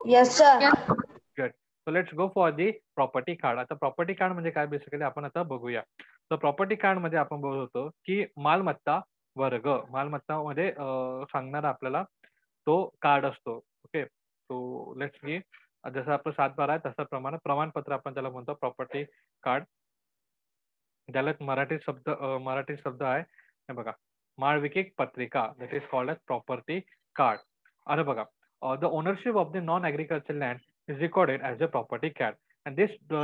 Yes, sir. Yes. Good. So let's go for the property card. आता property card म्हणजे काय basically आपण आता बघूया. तर प्रॉपर्टी कार्ड मध्ये आपण बघतो की मालमत्ता वर्ग मालमत्तामध्ये सांगणारा आपल्याला तो कार्ड असतो. ओके. सो लेट्स सी जसं आपलं 7/12 आहे तसं प्रमाणपत्र आपण त्याला म्हणतो प्रॉपर्टी कार्ड. त्याला एक मराठी शब्द आहे हे बघा माळविकेक पत्रिका that is called as property card. आता बघा the ownership of the non agriculture land is recorded as a property card, and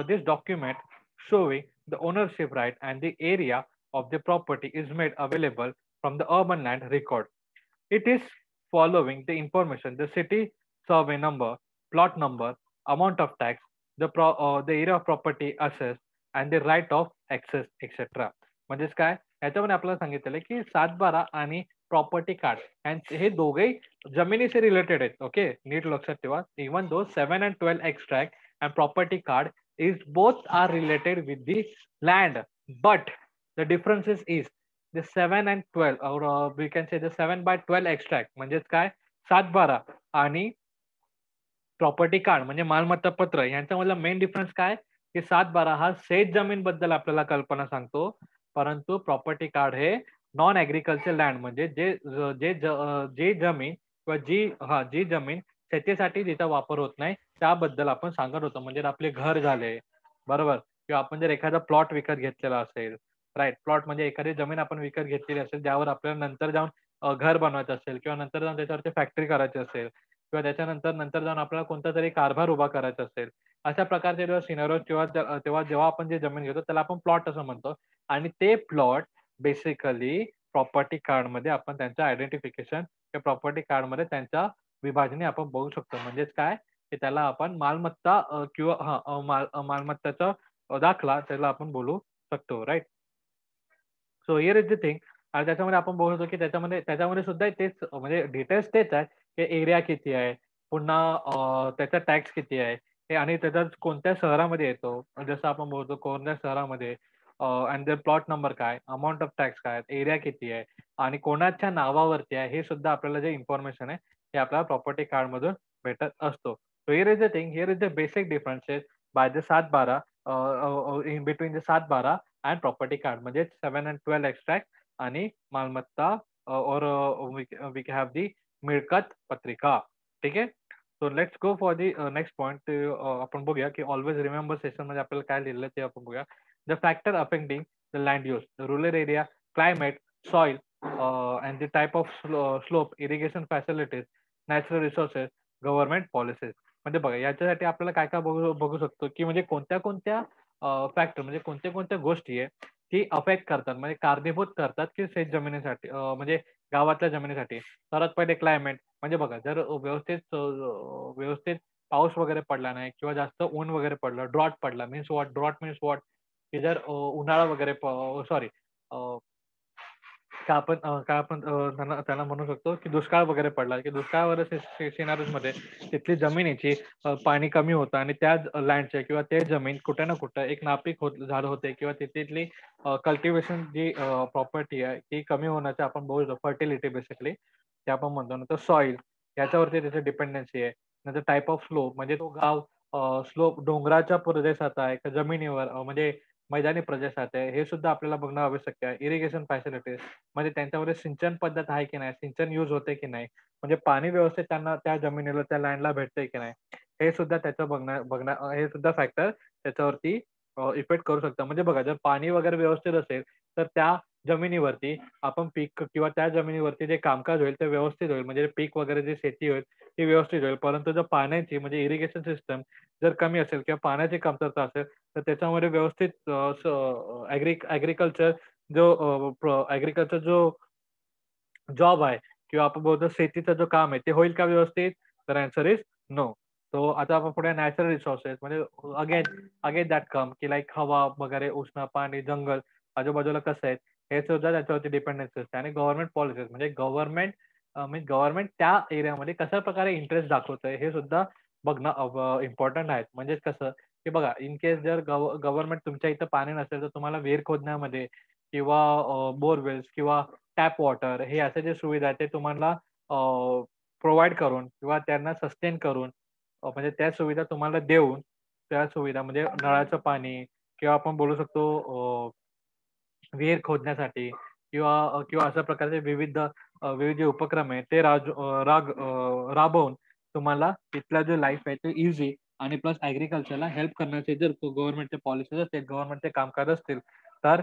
this document showing the ownership right and the area of the property is made available from the urban land record. It is following the information: the city survey number, plot number, amount of tax, the area of property assessed, and the right of access, etc. म्हणजेच काय याच्यामध्ये आपल्याला सांगितलेलं आहे की 7/12 आणि property card हे दोघेही जमिनीशी रिलेटेड आहेत. ओके, नीट लक्षात ठेवा. Even though 7 and 12 extract and property card is both are related with the land, but the differences is the 7 and 12 or we can say the 7/12 extract म्हणजेच काय 7/12 आणि प्रॉपर्टी कार्ड म्हणजे मालमत्ता पत्र यांच्यामधला मेन डिफरन्स काय की 7/12 हा शेत जमीन बद्दल आपल्याला कल्पना सांगतो, परंतु प्रॉपर्टी कार्ड हे नॉन ॲग्रिकल्चर लँड म्हणजे जे जमीन किंवा जी जमीन शेतीसाठी जिचा वापर होत नाही त्याबद्दल आपण सांगत होतो. म्हणजे आपले घर झाले बरोबर, किंवा आपण जर एखादा प्लॉट विकत घेतलेला असेल, राईट, प्लॉट म्हणजे एखादी जमीन आपण विकत घेतलेली असेल ज्यावर आपल्याला नंतर जाऊन घर बनवायचं असेल किंवा नंतर जाऊन त्याच्यावरती फॅक्टरी करायची असेल किंवा त्याच्यानंतर नंतर जाऊन आपल्याला कोणता तरी कारभार उभा करायचा असेल, अशा प्रकारचे जेव्हा सिनारिओ तेव्हा जेव्हा आपण जे जमीन घेतो त्याला आपण प्लॉट असं म्हणतो. आणि ते प्लॉट बेसिकली प्रॉपर्टी कार्डमध्ये आपण त्यांचं आयडेंटिफिकेशन किंवा प्रॉपर्टी कार्डमध्ये त्यांच्या विभाजने आपण बघू शकतो. म्हणजेच काय की त्याला आपण मालमत्ता किंवा मालमत्ताचा दाखला त्याला आपण बोलू शकतो. Right. So here is the thing. आणि त्याच्यामध्ये आपण बघतो की त्याच्यामध्ये सुद्धा तेच म्हणजे डिटेल्स तेच आहे की एरिया किती आहे, पुन्हा त्याचा टॅक्स किती आहे हे, आणि त्याचा कोणत्या शहरामध्ये येतो, जसं आपण बोलतो कोणत्या शहरामध्ये, अँड द प्लॉट नंबर काय, अमाऊंट ऑफ टॅक्स काय, एरिया किती आहे आणि कोणाच्या नावावरती आहे हे सुद्धा आपल्याला जे इन्फॉर्मेशन आहे हे आपल्याला प्रॉपर्टी कार्डमधून भेटत असतो. So here is the thing, here is the basic differences by the 7/12 in between the 7/12 and property card म्हणजे 7 and 12 एक्स्ट्रॅक्ट आणि मालमत्ता और वी हॅव दी मिळकत पत्रिका. ठीक आहे. So let's go for the next point. आपण बघूया की ऑलवेज रिमेंबर सेशन मध्ये आपल्याला काय लिहिलं ते आपण बघूया. The factor affecting the land use, rural area, climate, soil and the type of slope, irrigation facilities, natural resources, government policies. म्हणजे बघा याच्यासाठी आपल्याला काय काय बघू शकतो की म्हणजे कोणत्या फॅक्टर म्हणजे कोणत्या गोष्टी आहे की अफेक्ट करतात म्हणजे कारणीभूत करतात की शेत जमिनीसाठी म्हणजे गावातल्या जमिनीसाठी. सर्वात पहिले क्लायमेट म्हणजे बघा जर व्यवस्थित पाऊस वगैरे पडला नाही किंवा जास्त ऊन वगैरे पडलं, ड्रॉट पडला मीन्स वॉट की जर उन्हाळा वगैरे सॉरी काय आपण त्याला म्हणू शकतो की दुष्काळ वगैरे पडला की दुष्काळ सिनारीज मध्ये तिथली जमिनीची पाणी कमी होतं आणि त्या लँडचे किंवा ते जमीन कुठे ना कुठं एक नापीक झालं होते किंवा तिथली कल्टिवेशन जी प्रॉपर्टी आहे ती कमी होण्याचे आपण बघू फर्टिलिटी बेसिकली ते आपण म्हणतो. नंतर सॉइल याच्यावरती त्याची डिपेंडन्सी आहे. नंतर टाईप ऑफ स्लोप म्हणजे तो गाव स्लोप डोंगराच्या प्रदेशात आहे का जमिनीवर म्हणजे मैदानी प्रदेशात आहे हे सुद्धा आपल्याला बघणं आवश्यक आहे. इरिगेशन फॅसिलिटीज म्हणजे त्यांच्यामध्ये सिंचन पद्धत आहे की नाही, सिंचन यूज होते की नाही, म्हणजे पाणी व्यवस्थित त्यांना त्या जमिनीला त्या लँडला भेटते की नाही हे सुद्धा त्याचं बघणं हे सुद्धा फॅक्टर त्याच्यावरती इफेक्ट करू शकतं. म्हणजे बघा जर पाणी वगैरे व्यवस्थित असेल तर त्या जमिनीवरती आपण पीक किंवा त्या जमिनीवरती जे कामकाज होईल ते व्यवस्थित होईल म्हणजे पीक वगैरे जे शेती होईल ती व्यवस्थित होईल. परंतु जर पाण्याची म्हणजे इरिगेशन सिस्टम जर कमी असेल किंवा पाण्याची कमतरता असेल तर त्याच्यामध्ये व्यवस्थित ॲग्रिकल्चर जो जॉब आहे किंवा आपण बोलतो शेतीचं जो काम आहे ते होईल का व्यवस्थित, तर आन्सर इज नो. तो आता आपण पुढे नॅचरल रिसोर्सेस म्हणजे अगेन दॅट कम की लाईक हवा वगैरे, उष्ण पाणी, जंगल आजूबाजूला कसं आहे हे सुद्धा त्याच्यावरती डिपेंडन्सी असते. आणि गव्हर्नमेंट पॉलिसीज म्हणजे गव्हर्नमेंट त्या एरियामध्ये कशा प्रकारे इंटरेस्ट दाखवतंय हे सुद्धा बघणं इम्पॉर्टंट आहे. म्हणजे कसं की बघा इन केस जर गव्हर्नमेंट तुमच्या इथं पाणी नसेल तर तुम्हाला विहीर खोदण्यामध्ये किंवा बोरवेल्स किंवा टॅप वॉटर हे असे जे सुविधा आहेत ते तुम्हाला प्रोव्हाइड करून किंवा त्यांना सस्टेन करून म्हणजे त्या सुविधा तुम्हाला देऊन, त्या सुविधा म्हणजे नळाचं पाणी किंवा आपण बोलू शकतो विहीर खोदण्यासाठी किंवा अशा प्रकारचे विविध जे उपक्रम आहेत ते राबवून तुम्हाला तिथला जो लाईफ आहे तो इझी आणि प्लस ॲग्रिकल्चरला हेल्प करण्याचे जर गव्हर्नमेंटचे पॉलिसीज असतील, गव्हर्नमेंटचे कामकाज असतील, तर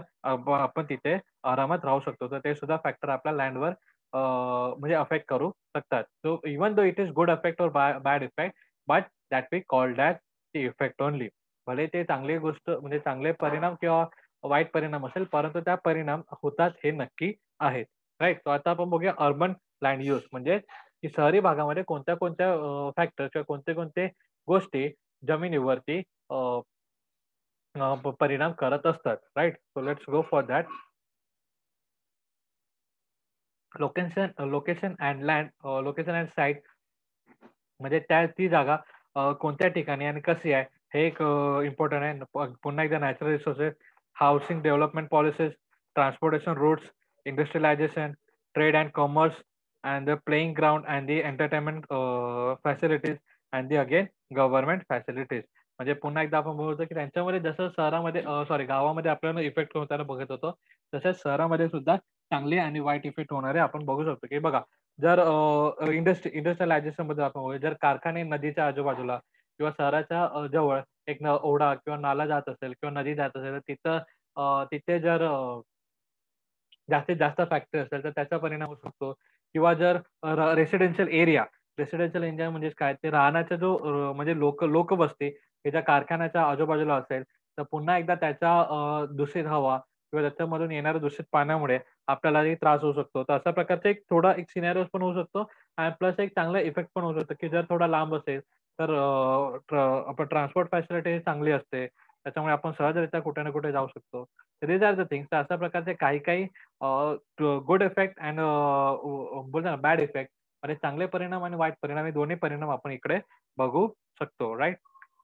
आपण तिथे आरामात राहू शकतो. तर ते सुद्धा फॅक्टर आपल्या लँडवर म्हणजे अफेक्ट करू शकतात. So even though it is good effect or bad effect, but that we called as the effect only. भले ते चांगली गोष्ट म्हणजे चांगले परिणाम किंवा वाईट परिणाम असेल, परंतु त्या परिणाम होतात हे नक्की आहेत. राइट? तर आता आपण बघूया अर्बन लँड यूज म्हणजे की शहरी भागामध्ये कोणत्या-कोणत्या फॅक्टर किंवा कोणते-कोणते गोष्टी जमिनीवरती अ, परिणाम करत असतात. Right? So let's go for that. Location and location and site म्हणजे ती जागा कोणत्या ठिकाणी आणि कशी आहे हे एक इम्पोर्टंट आहे. पुन्हा एकदा natural resources, housing development policies, transportation routes, industrialization, trade and commerce and the playing ground and the entertainment facilities and the again government facilities. म्हणजे पुन्हा एकदा आपण बोलतो की त्यांच्यामध्ये जसं शहरामध्ये सॉरी गावामध्ये आपल्याला इफेक्ट होताना बघत होतो, तसेच शहरामध्ये सुद्धा चांगले आणि वाईट इफेक्ट होणारे आपण बघू शकतो, की बघा जर इंडस्ट्रियलायझेशन बद्दल आपण बोलूया, जर कारखाने नदीच्या आजूबाजूला किंवा शहराच्या जवळ एक ओढा किंवा नाला जात असेल किंवा नदी जात असेल, तर तिथे जर जास्तीत जास्त फॅक्टरी असेल, तर त्याचा परिणाम होऊ शकतो किंवा जर रेसिडेन्शियल एरिया म्हणजे काय ते राहण्याचा जो म्हणजे लोकवस्ती हे ज्या कारखान्याच्या आजूबाजूला असेल, तर पुन्हा एकदा त्याच्या दूषित हवा किंवा त्याच्यामधून येणाऱ्या दूषित पाण्यामुळे आपल्यालाही त्रास होऊ शकतो. तर अशा प्रकारचा एक सिनेरिओज पण होऊ शकतो आणि प्लस एक चांगला इफेक्ट पण होऊ शकतो, की जर थोडा लांब असेल, तर आपण ट्रान्सपोर्ट फॅसिलिटी चांगली असते. त्याच्यामुळे आपण सहजरित्या कुठे ना कुठे जाऊ शकतो. These are the things. तर अशा प्रकारचे काही-काही गुड इफेक्ट अँड बोलतो ना बॅड इफेक्ट म्हणजे चांगले परिणाम आणि वाईट परिणाम हे दोन्ही परिणाम आपण इकडे बघू शकतो. Right?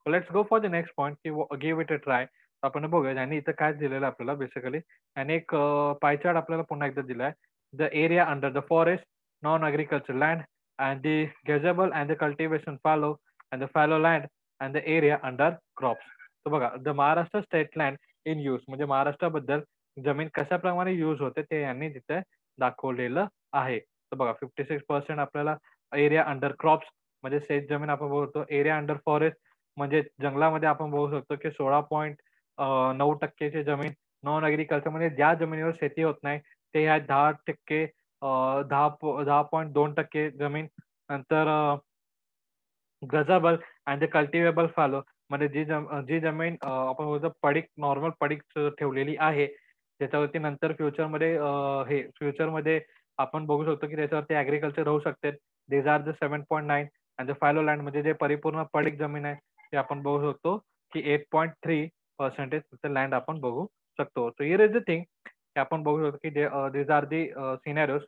So let's go for the next point की गिव्ह इट अ ट्राय. आपण बघूया त्यांनी इथं काय दिलेलं आहे आपल्याला बेसिकली आणि एक पाय चार्ट आपल्याला पुन्हा एकदा दिलाय. The area under the forest, non agriculture land and the grazable and the cultivation fallow and the fallow land and the area under crops. तर बघा the Maharashtra state land in use म्हणजे महाराष्ट्राबद्दल जमीन कशाप्रमाणे use होते ते यांनी तिथे दाखवलेलं आहे. तर बघा 56% आपल्याला एरिया अंडर क्रॉप्स म्हणजे शेत जमीन आपण बोलतो. एरिया अंडर फॉरेस्ट म्हणजे जंगलामध्ये आपण बघू शकतो की 16.9% ची जमीन नॉन एग्रीकल्चर म्हणजे ज्या जमिनीवर शेती होत नाही ते ह्या 10% 10.2% जमीन नंतर गजाबल अँड द कल्टिवेबल फॅलो म्हणजे जी जमीन आपण बोलतो नॉर्मल पडीक ठेवलेली आहे. त्याच्यावरती नंतर फ्युचरमध्ये आपण बघू शकतो की त्याच्यावरती ॲग्रीकल्चर होऊ शकते. These are the 7.9 and the fallow land म्हणजे जे परिपूर्ण पडीक जमीन आहे ते आपण बघू शकतो की 8.3% तिथे लँड आपण बघू शकतो. So here is the thing की आपण बघू शकतो की these are the scenarios.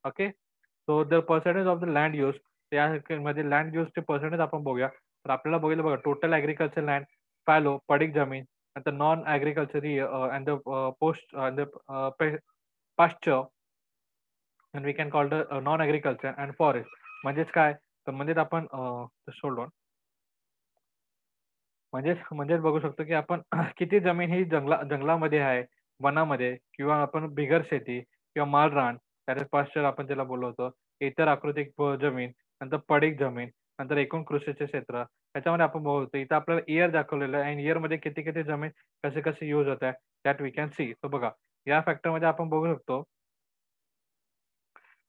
Okay. So the percentage of the land use त्यामध्ये लँड यूजचे पर्सेंटेज आपण बघूया. तर आपल्याला बघितलं बघा टोटल ॲग्रीकल्चर लँड, फॅलो पडीक जमीन, नंतर non agriculture and the post and the pasture and we can call the non agriculture and forest. म्हणजेच काय? तर म्हणजेच आपण होल्ड ऑन. म्हणजेच बघू शकतो की आपण किती जमीन ही जंगलामध्ये आहे, वनामध्ये किंवा आपण बिगर शेती किंवा माळरान त्याचे पाश्चर आपण त्याला बोललो होतो. इतर आकृतिक जमीन, नंतर पडीक जमीन, नंतर एकूण कृषीचे क्षेत्र. त्याच्यामध्ये आपण बघतो इथं आपल्याला इयर दाखवलेलं आहे आणि इयरमध्ये किती-किती जमीन कशी-कशी यूज होत आहे दॅट वी कॅन सी. तर बघा या फॅक्टरमध्ये आपण बघू शकतो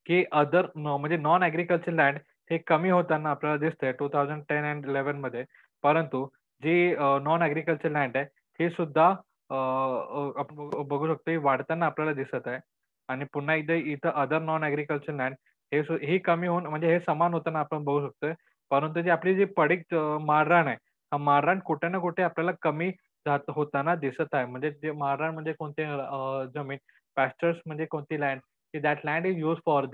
की म्हणजे नॉन ॲग्रीकल्चर लँड हे कमी होताना आपल्याला दिसतंय 2010 अँड 11 मध्ये. परंतु जी नॉन ॲग्रीकल्चर लँड आहे, हे सुद्धा आपण बघू शकतो हे वाढताना आपल्याला दिसत आहे. आणि पुन्हा एकदा इथं अदर नॉन ॲग्रीकल्चर लँड ही कमी होऊन म्हणजे हे समान होताना आपण बघू शकतोय. परंतु आपली जी पडीक माळरान आहे, हा माळरान कुठे ना कुठे आपल्याला कमी होताना दिसत आहे. म्हणजे जे माळरान म्हणजे कोणते जमीन, पॅस्चर्स म्हणजे कोणती लँड की that land is used for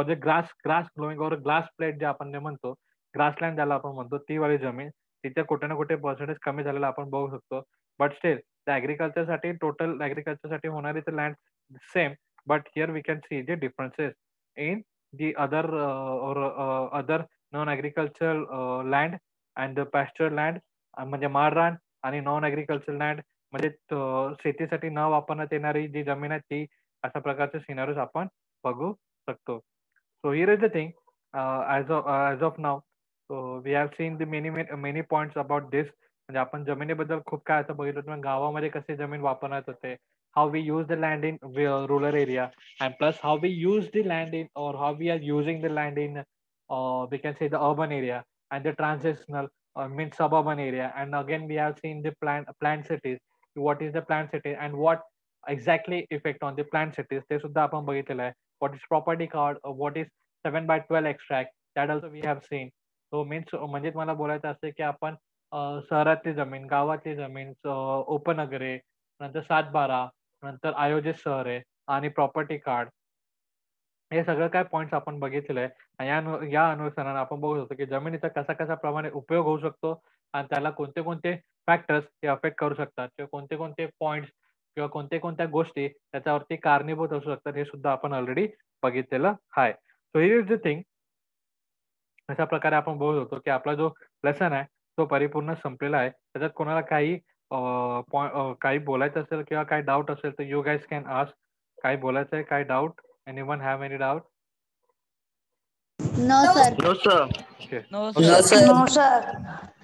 the grass growing or grass plate जे आपण जे म्हणतो, ग्रासलँड ज्याला आपण म्हणतो ती वाली जमीन तिथे कुठे ना कुठे पर्सेंटेज कमी झालेला आपण बघू शकतो. बट स्टिल टोटल ॲग्रीकल्चरसाठी होणारी तर land same, but here we can see the differences in the other non agricultural land and the pasture land म्हणजे माळरान, आणि नॉन ॲग्रिकल्चर लँड म्हणजे शेतीसाठी न वापरण्यात येणारी जी जमीन आहे ती, अशा प्रकारचे सिनारिओज आपण बघू शकतो. So here is the thing, as of now we have seen the many points about this. म्हणजे आपण जमिनीबद्दल खूप काय असं बघितलं होतं. गावामध्ये कसे जमीन वापरण्यात होते, how we use the land in rural area, and plus how we use the land in, or how we are using the land in, we can say the urban area, and the transitional means suburban area. And again we have seen the plant cities, what is the plant city and what exactly effect on the plant cities ते सुद्धा आपण बघितलेलं आहे. What is property card, what is 7/12 extract, that also we have seen. So means म्हणजे मला बोलायचं असं की आपण शहरातली जमीन, गावातली जमीन, उपनगरे, नंतर 7/12, नंतर आयोजित शहर आहे आणि प्रॉपर्टी कार्ड, हे सगळं काय पॉईंट्स आपण बघितलेलं आहे. आणि या अनुसरणाने आपण बघू शकतो की जमिनीचा कसा कसा प्रमाणे उपयोग होऊ शकतो आणि त्याला कोणते कोणते फॅक्टर्स हे अफेक्ट करू शकतात, किंवा कोणते कोणते पॉईंट्स किंवा कोणत्या कोणत्या गोष्टी त्याच्यावरती कारणीभूत असू शकतात, हे सुद्धा आपण ऑलरेडी बघितलेलं आहे. So here is the thing, अशा प्रकारे आपण बघू शकतो की आपला जो लेसन आहे तो परिपूर्ण संपलेला आहे. त्याच्यात कोणाला काही काही बोलायचं असेल किंवा काही डाऊट असेल तर यू गाईज कॅन आस्क. काही बोलायचं आहे, काही doubt? Anyone have any doubt? No, sir. No, sir. Okay. No, Okay. sir. No, sir.